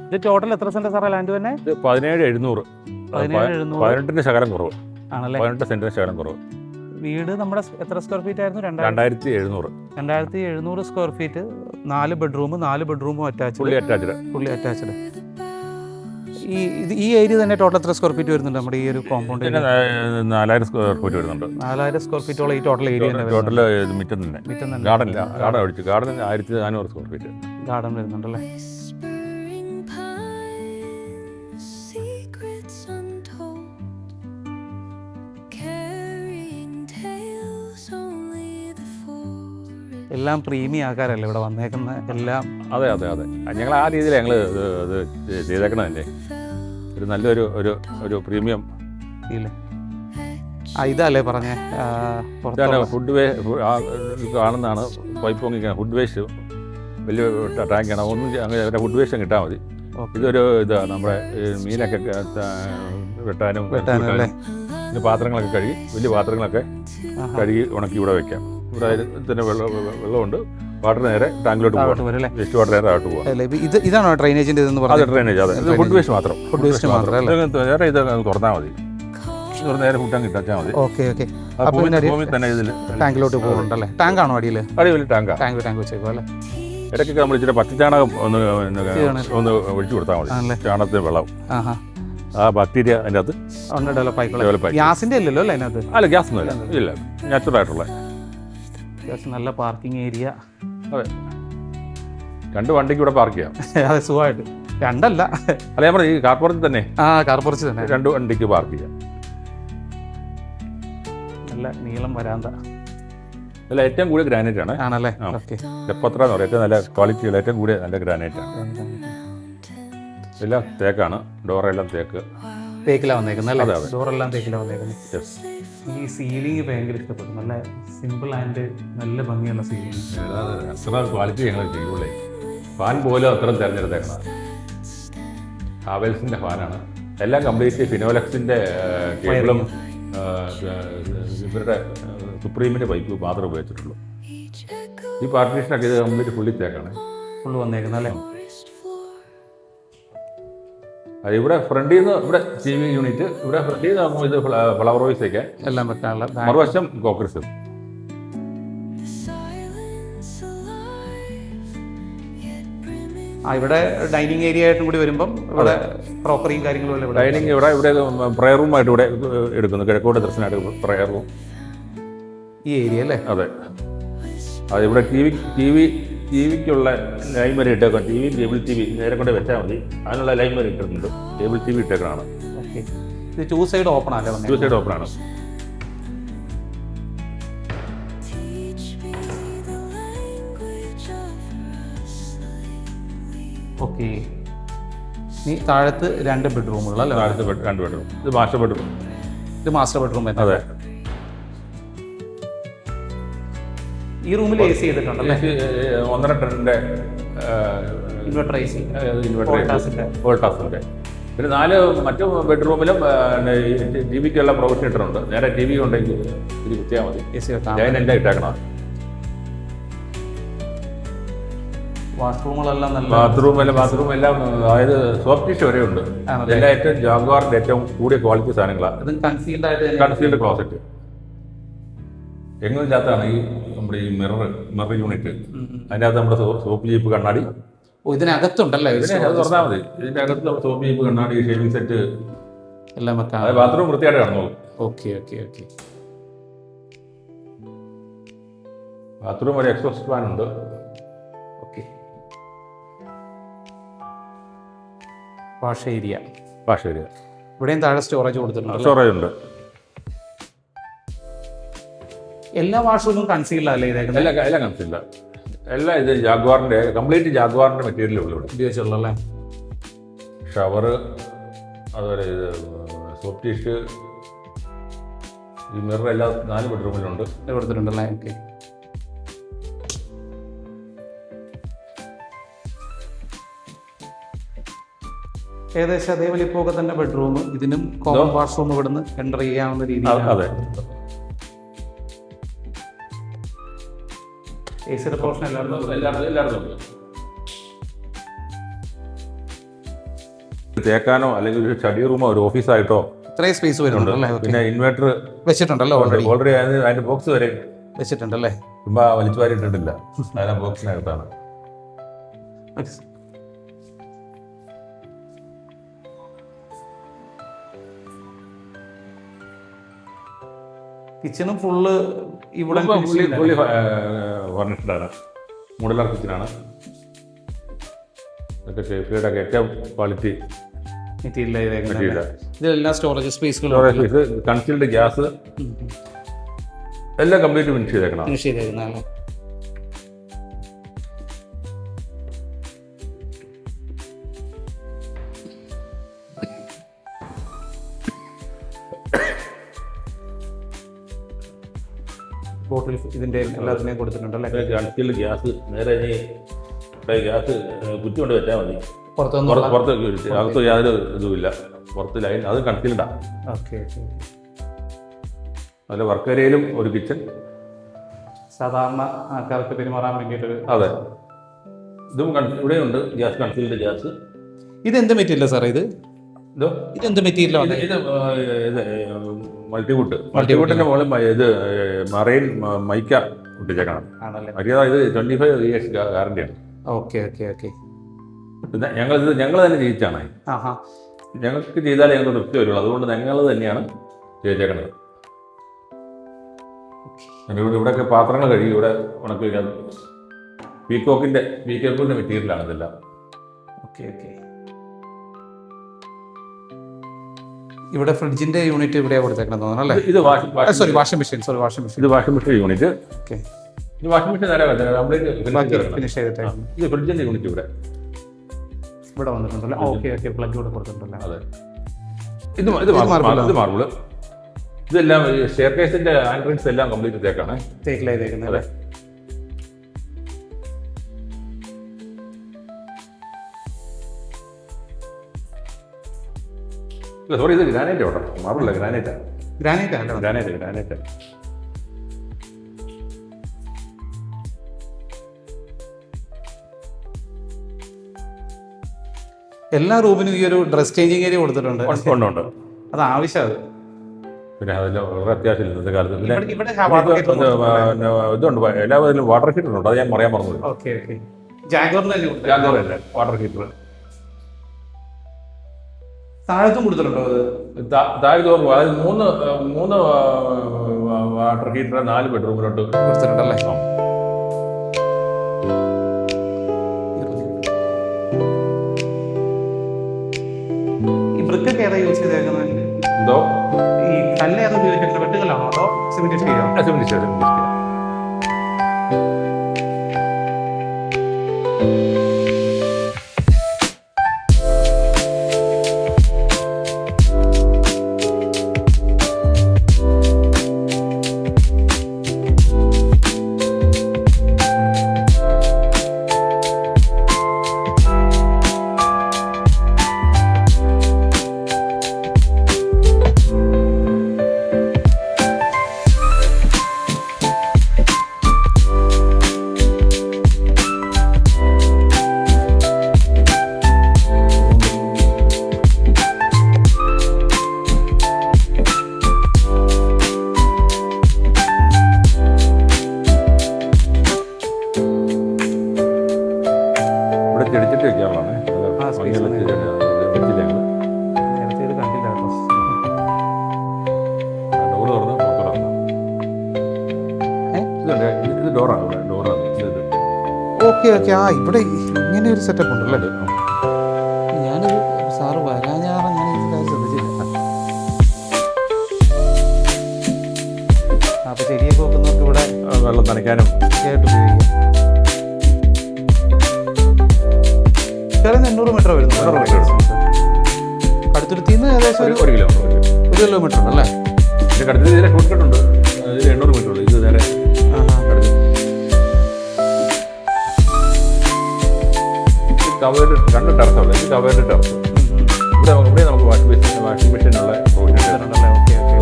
ഇത് ടോട്ടൽ എത്ര സെന്റ് സാറേ ലാൻഡ് തന്നെ? ഇത് 17,700. 18 ശകലം കുറവ് ആണല്ലേ? 18 സെന്റിന് ശകലം കുറവ്. വീട് നമ്മുടെ എത്ര സ്ക്വയർ ഫീറ്റ് ആയിരുന്നു? 2,700. 2,700 സ്ക്വയർ ഫീറ്റ്, 4 ബെഡ്റൂമും ഫുള്ളി അറ്റാച്ച്ഡ്. ഈ ഏരിയ തന്നെ ടോട്ടൽ എത്ര സ്ക്വയർ ഫീറ്റ് വരുന്നുണ്ട് നമ്മുടെ ഈ ഒരു കോമ്പൗണ്ട്? 4,000 സ്ക്വയർ ഫീറ്റ് വരുന്നുണ്ട്. 4,000 സ്ക്വയർ ഫീറ്റോളം ഈ ടോട്ടൽ ഏരിയ ടോട്ടൽ മിറ്റം തന്നെ. ഗാർഡൻ ഒഴിച്ചു ഗാർഡൻ 1,400 സ്ക്വയർ ഫീറ്റ് ഗാർഡൻ വരുന്നുണ്ടല്ലേ? എല്ലാം പ്രീമിയം ആൾക്കാരല്ലേ ഇവിടെ വന്നേക്കുന്നത് എല്ലാം? അതെ. ഞങ്ങൾ ആ രീതിയിൽ ഞങ്ങൾ ഇത് ചെയ്തേക്കണതല്ലേ, ഒരു നല്ലൊരു ഒരു പ്രീമിയം ഫീല്. ഇതല്ലേ പറഞ്ഞേ ഫുഡ് കാണുന്നതാണ് പൈപ്പ് പൊങ്ങിക്കണം. ഫുഡ് വേസ്റ്റ് വലിയ ടാങ്കാണ്, ഒന്നും അങ്ങനെ ഫുഡ് വേസ്റ്റ് കിട്ടാൽ മതി. ഇതൊരു ഇതാണ് നമ്മുടെ മീനൊക്കെ വെട്ടാനും പാത്രങ്ങളൊക്കെ കഴുകി, വലിയ പാത്രങ്ങളൊക്കെ കഴുകി ഉണക്കി ഇവിടെ വെക്കാം. ഇവിടെ തന്നെ വെള്ളമുണ്ട്. വാട്ടർ നേരെ ടാങ്കിലോട്ട് പോകാം, വേസ്റ്റ് വാട്ടർ നേരെ ആയിട്ട് പോകാം. ഇതാണോ ഡ്രെയിനേജിന്റെ? അതെ, ഡ്രെയിനേജ്. അതെ, ഫുഡ് വേസ്റ്റ് മാത്രം. നേരെ ഇത് തുറന്നാൽ മതി, നേരെ ഫുഡ് അങ്ങ് ഇട്ടാൽ മതി. ഭൂമി തന്നെ ഇതിൽ ടാങ്കിലോട്ട് പോകുന്നുണ്ടല്ലേ? ടാങ്ക് ആണോ അടിയിൽ? അടിപൊളി ടാങ്കാണ്. ടാങ്ക് വെച്ചേക്കും അല്ലേ? ഇടയ്ക്കൊക്കെ നമ്മൾ ഇച്ചിരി പച്ചച്ചാണകം ഒന്ന് ഒഴിച്ചു കൊടുത്താൽ മതി. ചാണകത്തിന് വെള്ളം, ആ ബാക്ടീരിയ അതിൻ്റെ അകത്ത് ഡെവലപ്പ് ആയിക്കോളെ. ഗ്യാസിന്റെ അല്ലല്ലോ അല്ലേ അതിനകത്ത്? അല്ല, ഗ്യാസ് ഒന്നും ഇല്ല, നാച്ചുറൽ ആയിട്ടുള്ള. നല്ല പാർക്കിംഗ് ഏരിയ. അതെ, 2 വണ്ടിക്ക് ഇവിടെ പാർക്ക് ചെയ്യാം. അതെ, സുഖമായിട്ട്. 2 അല്ല, നമ്മുടെ ഈ കാർപ്പുറത്തിൽ തന്നെ. കാർപ്പുറത്ത് തന്നെ 2 വണ്ടിക്ക് പാർക്ക് ചെയ്യാം. നല്ല നീളം വരാന്ത. അല്ല, ഏറ്റവും കൂടിയ ഗ്രാനൈറ്റ് ആണ്. ആണല്ലേ? ടെപ്പത്ര എന്ന് പറയും, ഏറ്റവും നല്ല ക്വാളിറ്റിയുള്ള ഏറ്റവും കൂടിയ നല്ല ഗ്രാനൈറ്റ് ആണ്. എല്ലാം തേക്കാണ്, ഡോറെല്ലാം തേക്കിലാണ് വന്നേക്കുന്നത്. ഡോറെല്ലാം തേക്കിലാണ് വന്നേക്കുന്നത്. ഈ സീലിംഗ് ഭയങ്കര ഇഷ്ടപ്പെട്ടു. നല്ല സിമ്പിൾ ആൻഡ് നല്ല ഭംഗിയുള്ള സീലിംഗ്. അത്ര ക്വാളിറ്റി ഞങ്ങൾ ചെയ്യുള്ളേ. ഫാൻ പോലും അത്ര തിരഞ്ഞെടുത്തേക്കണം. ഹാവൽസിൻ്റെ ഫാനാണ്. എല്ലാം കംപ്ലീറ്റ് ഫിനോലെക്സിൻ്റെ കേബിളും ഇവരുടെ സുപ്രീമിൻ്റെ പൈപ്പ് മാത്രമേ ഉപയോഗിച്ചിട്ടുള്ളൂ. ഈ പാർട്ടീഷനൊക്കെ ഇത് കംപ്ലീറ്റ് ഫുള്ളി തേക്കാണ്. ഫുള്ള് വന്നേക്കുന്നത് അല്ലേ? ഇവിടെ ഫ്രണ്ടിൽ നിന്ന് ഇവിടെ TV യൂണിറ്റ്, ഇവിടെ ഫ്രണ്ടിൽ നിന്ന് നമുക്ക് ഇത് ഫ്ലവർ വൈസൊക്കെ എല്ലാം വെക്കാനുള്ള. മറുവശം കോക്രിസ്. ഇവിടെ ഡൈനിങ് ഏരിയ ആയിട്ടും കൂടി വരുമ്പം ഇവിടെ ക്രോക്കറിയും കാര്യങ്ങളും ഡൈനിങ് ഇവിടെ പ്രയർ റൂമായിട്ട് ഇവിടെ എടുക്കുന്നു. കിഴക്കോട്ട് ദർശനമായിട്ട് പ്രയർ റൂം ഈ ഏരിയ അല്ലേ? അതെ. അത് ഇവിടെ ടിവിക്കുള്ള ലൈൻ വരെ ഇട്ടേക്കാം. കേബിൾ TV നേരെ കൊണ്ട് വെച്ചാൽ മതി. അതിനുള്ള ലൈൻ വരെ ഇട്ടിട്ടുണ്ട്. Cable TV ഇട്ടേക്കാണ്. ഇത് 2 സൈഡ് ഓപ്പൺ ആണ്. 2 സൈഡ് ഓപ്പൺ ആണ്. ഓക്കെ. താഴത്ത് 2 ബെഡ്റൂമുകൾ അല്ലേ? താഴത്ത് 2 ബെഡ്റൂം. ഇത് മാസ്റ്റർ ബെഡ്റൂം. ഇത് മാസ്റ്റർ ബെഡ്റൂം. അതെ. ഈ റൂമിൽ AC ചെയ്തിട്ടുണ്ടല്ലേ? 1.5 ടണ്ണിൻ്റെ വോൾട്ടാസിൻ്റെ. പിന്നെ 4 മറ്റു ബെഡ്റൂമിലും TVക്കുള്ള പ്രൊവിഷൻ ഇട്ടിട്ടുണ്ട്. നേരെ TV ഉണ്ടെങ്കിൽ ഇത് കുത്തിയാൽ മതി. ജൈനെല്ലാം ഇട്ടേക്കണം. ബാത്റൂം എല്ലാം അതായത് സോഫ്റ്റ് ടിഷ്യൂ വരെ ഉണ്ട്. എല്ലാം ഏറ്റവും ജാഗ്വാറിന്റെ ഏറ്റവും കൂടിയ ക്വാളിറ്റി സാധനങ്ങളാണ്. കൺസീൽഡ് ക്ലോസറ്റ് എങ്ങനെ ചാത്താണ് ഈ നമ്മുടെ ഈ മിറർ യൂണിറ്റ്. അതിൻ്റെ അകത്ത് നമ്മുടെ സോപ്പ് ജീപ്പ് കണ്ണാടി ഇതിനകത്തുണ്ടല്ലേ? തുറന്നാൽ മതി. ഇതിൻ്റെ അകത്ത് സോപ്പ് ജീപ്പ് കണ്ണാടി ഷേവിംഗ് സെറ്റ് എല്ലാം. ബാത്റൂം വൃത്തിയായിട്ട് കാണുന്നു. ബാത്റൂം ഒരു എക്സോസ്റ്റ് ഫാൻ ഉണ്ട്. Wash area. ഇവിടെയും താഴെ സ്റ്റോറേജ് കൊടുത്തിട്ടുണ്ട്. സ്റ്റോറേജ് ഉണ്ട്. എല്ലാ വാഷ്റൂമും കൺസീൽഡ് അല്ലേ? എല്ലാം കൺസീൽഡ്. എല്ലാം ഇത് ജാഗ്വാറിന്റെ കംപ്ലീറ്റ് ജാഗ്വാറിന്റെ മെറ്റീരിയൽ ഉള്ളൂ ഇവിടെ ഉപയോഗിച്ചുള്ളൂ. ഷവർ, അതുപോലെ ഇത് സോപ്പ് ടിഷ്യൂ, ഈ മിറർ എല്ലാം 4 ബെഡ്റൂമിലുണ്ട് കൊടുത്തിട്ടുണ്ടല്ലേ? ഏകദേശം അതേ വലിപ്പമൊക്കെ തന്നെ ബെഡ്റൂം. ഇതിനും കോമൺ വാഷ്റൂം ഇവിടുന്ന് എൻ്റർ ചെയ്യാവുന്ന രീതിയിൽ. അതെ. AC പോർഷൻ എല്ലായിടത്തും. തേക്കാനോ അല്ലെങ്കിൽ ഒരു സ്റ്റഡി റൂമോ ഒരു ഓഫീസായിട്ടോ ഇത്രയും സ്പേസ് വരുന്നുണ്ടല്ലേ? പിന്നെ ഇൻവെർട്ടർ വെച്ചിട്ടുണ്ടല്ലോ ഓൾറെഡി അതിന്റെ ബോക്സ് വരെ വെച്ചിട്ടുണ്ടല്ലേ? ചുമ്മാ വലിച്ചു വാരി ഇട്ടിട്ടില്ല, അതിനെ ബോക്സിനകത്താണ്. കിച്ചണും ഫുള്ള് ഇവിടെ ഫർണിഷ്ഡാണ്, മോഡുലാർ കിച്ചനാണ്. ഇതൊക്കെ ഷേഫിയുടെ ഒക്കെ ഏറ്റവും ക്വാളിറ്റി മെറ്റീരിയൽ. ഇതെല്ലാം സ്റ്റോറേജ് സ്പേസുകളും കൺസീൽഡ് ഗ്യാസ് എല്ലാം കംപ്ലീറ്റ് ഫിനിഷ് ചെയ്തേക്കണം. ഫിനിഷ് ചെയ്തേക്കുന്നതാണ്. ബോട്ടിൽ ഇതിന്റെ എല്ലാത്തിനെയും കൊടുത്തിട്ടുണ്ടല്ലേ? കൺസീൽഡ് ഗ്യാസ് നേരെ ഗ്യാസ് കുറ്റി കൊണ്ട് വെച്ചാൽ മതി. പുറത്ത് അകത്ത് യാതൊരു ഇതുമില്ല, പുറത്ത് ലൈൻ അത് കൺസീൽഡാണ്. ഓക്കെ. അതിൽ വർക്ക് ഏരിയയിലും ഒരു കിച്ചൺ, സാധാരണ ആൾക്കാർക്ക് പെരുമാറാൻ വേണ്ടിയിട്ടൊരു. അതെ, ഇതും ഇവിടെയുണ്ട് ഗ്യാസ്, കൺസീൽഡ് ഗ്യാസ്. ഇതെന്ത് മെറ്റീരിയലാണ് സാറേ? ഇതെന്ത് മെറ്റീരിയലാണ്? ഇത് മൾട്ടിവുഡിന്റെ മുകളിൽ ഇത് മറൈൻ മൈക്ക ഒട്ടിച്ചേക്കണം. ഇത് 25 years ഗ്യാരണ്ടിയാണ്. Okay okay okay. പിന്നെ ഞങ്ങൾ തന്നെ ചെയ്യിച്ചാണ്. ഞങ്ങൾക്ക് ചെയ്താലേ ഞങ്ങൾക്ക് തൃപ്തി വരുള്ളൂ, അതുകൊണ്ട് ഞങ്ങൾ തന്നെയാണ് ചെയ്തേക്കണത്. ഇവിടെയൊക്കെ പാത്രങ്ങൾ കഴുകി ഇവിടെ ഉണക്കി വയ്ക്കാൻ പീക്കോക്കിന്റെ മെറ്റീരിയലാണ് ഇതെല്ലാം. Okay okay. ഇവിടെ ഫ്രിഡ്ജിന്റെ യൂണിറ്റ് ഇവിടെയാണ് കൊടുത്തേക്കണം തോന്നുന്നു അല്ലേ? ഇത് വാഷിംഗ് മെഷീൻ. ഇത് വാഷിംഗ് മെഷീൻ യൂണിറ്റ്. ഓക്കെ. ഇത് വാഷിംഗ് മെഷീൻ നേരെ ഫിനിഷ് ചെയ്തിട്ട്. ഇത് ഫ്രിഡ്ജിന്റെ യൂണിറ്റ് ഇവിടെ വന്നിട്ടുണ്ടല്ലോ. Okay okay. പ്ലഗ് ഇവിടെ കൊടുത്തിട്ടുണ്ടല്ലോ. അതെ. ഇത് മാർബിള്. ഇതെല്ലാം സ്റ്റെയർ കേസിന്റെ ആൻഡ്രിങ്സ് എല്ലാം കംപ്ലീറ്റ് തേക്കാണ്. തേക്കിലായി തേക്കുന്നത് അല്ലേ? സോറി, ഇത് ഗ്രാനൈറ്റ് കേട്ടോ, മാർബിളല്ല, ഗ്രാനൈറ്റാണ്. ഗ്രാനൈറ്റ്. എല്ലാ റൂമിനും ഈ ഒരു ഡ്രസ് ചേഞ്ചിങ് ഏരിയ കൊടുത്തിട്ടുണ്ട്. ഉണ്ട്. അത് ആവശ്യമാണ്. പിന്നെ അതെല്ലാം വളരെ അത്യാവശ്യം ഇന്നത്തെ കാലത്ത്. പിന്നെ ഇതുണ്ട്, എല്ലാവരും വാട്ടർ ഹീറ്റർ ഉണ്ട്, അത് ഞാൻ പറയാൻ പറഞ്ഞു. Okay okay. ജാഗ്വറിന്റെ വാട്ടർ ഹീറ്റർ താഴത്തും കൊടുത്തിട്ടുണ്ടോ? താഴത്ത് അതായത് മൂന്ന് വാട്ടർ ഹീറ്റർ 4 ബെഡ്റൂമിലോട്ട് കൊടുത്തിട്ടുണ്ടല്ലേ? ഈ ബ്രിക്കൊക്കെ ഏതാ യൂസ് ചെയ്തേക്കുന്നത്? എന്തോ ഈ കല്ല് ഏതാ ഉപയോഗിച്ചിട്ടുണ്ട്? വെട്ടുകല്ലാണോ അതോ സിമെന്റ് സ്റ്റീലോ? ചെടിച്ചിട്ട് വെക്കാറുള്ളതാണ്. ഡോറ് തുറന്ന് പുറത്തിറങ്ങാം. ഇത് ഡോറാണ്. Okay okay. ഇവിടെ ഇങ്ങനെ ഒരു സെറ്റപ്പ് ഉണ്ടല്ലേ? ഞാനൊരു സാറ് വരാഞ്ഞാറ് ഞാൻ ഈ കാര്യം ശ്രദ്ധിച്ചില്ല. അപ്പൊ ചെടിയൊക്കെ വെക്കുന്നവർക്ക് ഇവിടെ വെള്ളം നനയ്ക്കാനും ആയിട്ട് ഉപയോഗിക്കാം. 800 മീറ്റർ വരുന്നു. കടുത്തുരുത്തിന്ന് ഏകദേശം 1 കിലോമീറ്റർ ഉണ്ടല്ലേ? ഇതിന്റെ കടുത്ത് ഇതിലെ ഷോർട്ട് കട്ട് ഉണ്ട്. ഇത് 800 മീറ്റർ ഉള്ളൂ. ഇത് നേരെ കവേർഡ് 2 ടെറസുള്ള. ഇത് കവേർഡ് ടെറസ്. ഇവിടെ നമുക്ക് വാഷിംഗ് മെഷീനുള്ള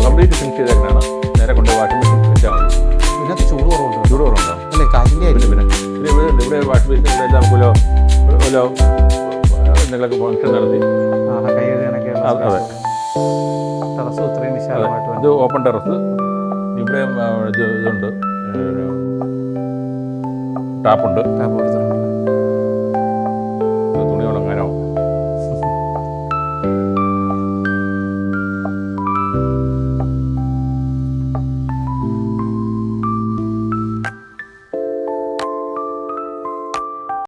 കംപ്ലീറ്റ് ഫിനിഷ് ചെയ്തേക്കാണ്. നേരെ കൊണ്ട് വാഷിംഗ് മെഷീൻ വെച്ചാൽ മതി. പിന്നെ ചൂട് കുറവുണ്ടാവും അല്ലേ? കാറ്റിൻ്റെ പിന്നെ ഇവിടെ വാഷിംഗ് മെഷീൻ നമുക്ക് എന്തെങ്കിലുമൊക്കെ ഫംഗ്ഷൻ നടത്തി അതെ. ടെറസും ഇത്രയും വിശാലമായിട്ട് ഇത് ഓപ്പൺ ടെറസ്. ഇവിടെയും ഇതുണ്ട്, ടാപ്പുണ്ട്. ടാപ്പ് കൊടുത്തിട്ടുണ്ട്.